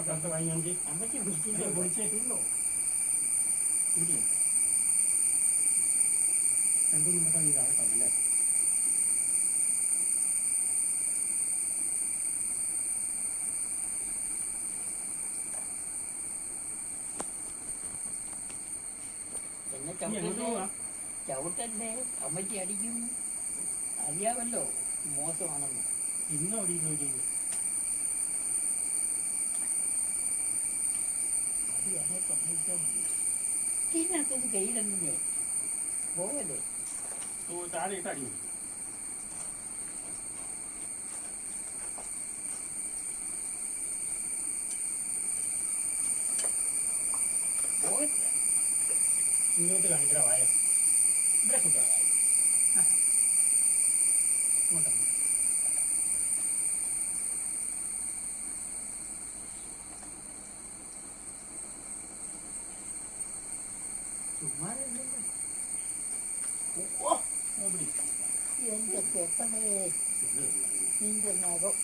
അമ്മയ്ക്ക് വിളിച്ചേക്കില്ലോ ഇല്ല രണ്ടും നടക്കാൻ ഇതാകട്ടല്ലേ ചവിട്ടല്ലേ അമ്മയ്ക്ക് അടിക്കും അറിയാമല്ലോ മോശമാണെന്ന് ഇന്നും അവിടെ ഇരുന്ന് അത് സമ്മതിച്ചാൽ മതി ഇതിനകത്തൊന്ന് കയ്യിലെന്നേ പോവല്ലേ താഴെ ഇട്ട് അടി പോവില്ല ഇങ്ങോട്ട് കാണിക്കട വായ ഇവിടെ കൊണ്ടുവാ ഇങ്ങോട്ടാണ് എന്റെ പെട്ടെന്ന് നിന്റെ നഖം